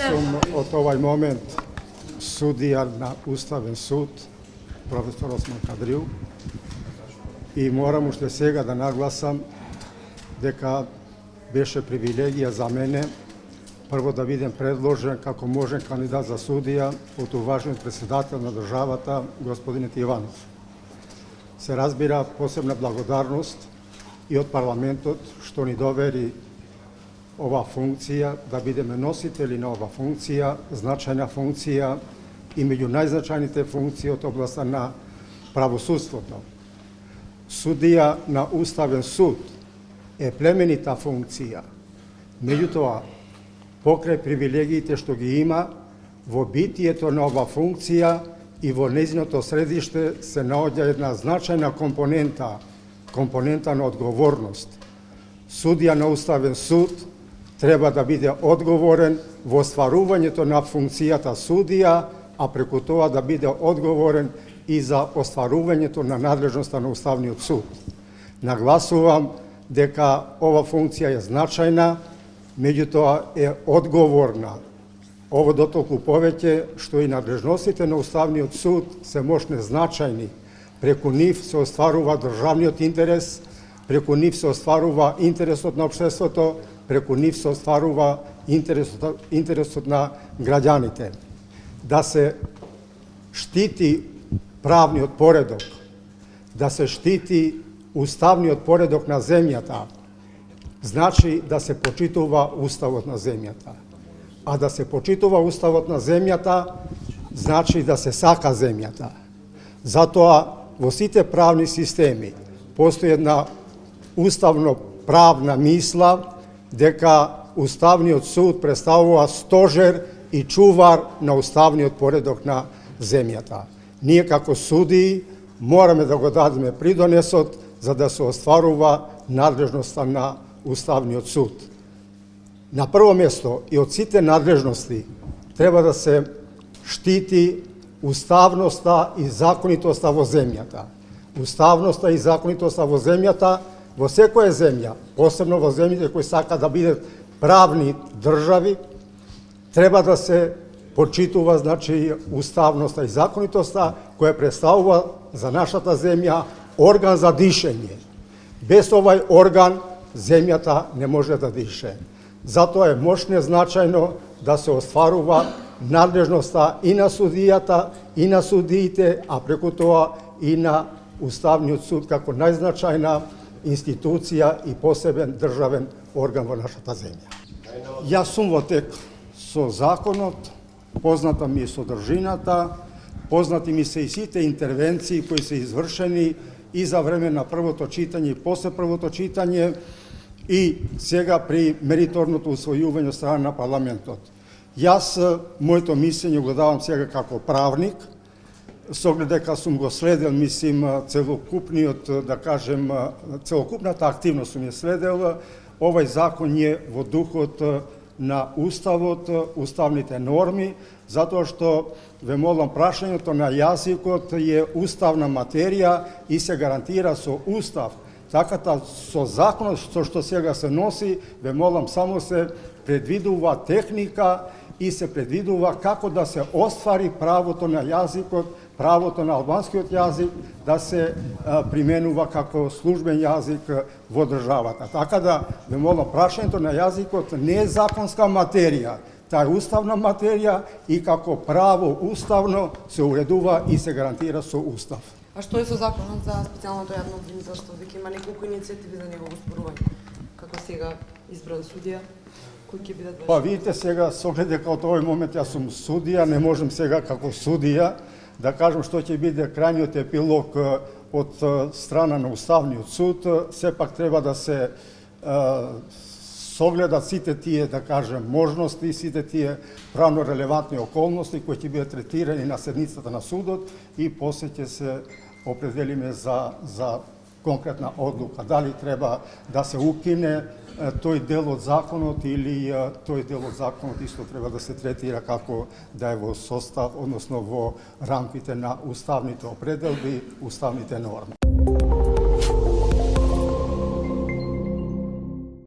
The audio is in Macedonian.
sam od ovaj moment sudija na Ustavен суд, profesor Osman Kadriju, и морам уште сега да нагласам дека беше привилегија за мене прво да бидем предложен како можен кандидат за судија од уважениот председател на државата, господин Иванов. Се разбира посебна благодарност и од парламентот што ни довери ова функција, да бидеме носители на ова функција, значајна функција и меѓу најзначајните функции од областа на правосудството. Судија на Уставен суд е племенита функција, меѓутоа, покрај привилегиите што ги има, во битието на ова функција и во нејзиното средиште се наоѓа една значајна компонента на одговорност. Судија на Уставен суд треба да биде одговорен во остварувањето на функцијата судија, а преку тоа да биде одговорен и за остварувањето на надлежноста на Уставниот суд. Нагласувам дека ова функција е значајна, меѓутоа е одговорна. Ово дотолку повеќе што и надлежностите на Уставниот суд се мощне значајни. Преку нив се остварува државниот интерес, преку нив се остварува интересот на општеството, преку нив се остварува интересот на граѓаните. Да се штити правниот поредок, да се штити уставниот поредок на земјата, значи да се почитува уставот на земјата. А да се почитува уставот на земјата, значи да се сака земјата. Затоа во сите правни системи постои една уставно-правна мисла дека Уставниот суд представува стожер и чувар на уставниот поредок на земјата. Ние како судии мораме да го дадеме придонесот за да се остварува надлежноста на Уставниот суд. На прво место и од сите надлежности треба да се штити уставноста и законитоста во земјата. Уставноста и законитоста во земјата, во секоја земја, посебно во земјите кои сака да бидат правни држави, треба да се почитува, значи, уставноста и законитоста, која представува за нашата земја орган за дишење. Без овај орган земјата не може да дише. Затоа е мощно значајно да се остварува надлежноста и на судијата, и на судиите, а преку тоа и на Уставниот суд како најзначајна институција и посебен државен орган во нашата земја. Јас сум во тек со законот, позната ми е содржината, познати ми се и сите интервенции кои се извршени и за време на првото читање и после првото читање и сега при мериторното усвојување од страна на парламентот. Јас моето мислење го давам сега како правник, со оглед дека сум го следел, мислим, целокупниот, да кажем, целокупната активност сум ја следел. Овај закон е во духот на Уставот, уставните норми, затоа што ве молам, прашањето на јазикот е уставна материја и се гарантира со Устав. Така со законот што сега се носи, ве молам, само се предвидува техника и се предвидува како да се оствари правото на јазикот, правото на албанскиот јазик да се применува како службен јазик во државата. Така да, ве молам, прашањето на јазикот не е законска материја, таа е уставна материја и како право уставно се уредува и се гарантира со Устав. А што е со законот за специјалното јавно обвинителство? Веќе има неколку иницијативи за негово спорување. Како сега избран судија, кој ќе бидат ваши? Па видите сега, со оглед дека од овој момент јас сум судија, не можем сега како судија да кажем што ќе биде крајниот епилог од страна на Уставниот суд. Сепак треба да се согледат сите тие, да кажем, можности, сите тие правно релевантни околности кои ќе бидат третирани на седницата на судот и после ќе се определиме за конкретна одлука. Дали треба да се укине тој дел од законот или тој дел од законот исто треба да се третира како да е во состав, односно во рамките на уставните определби, уставните норми.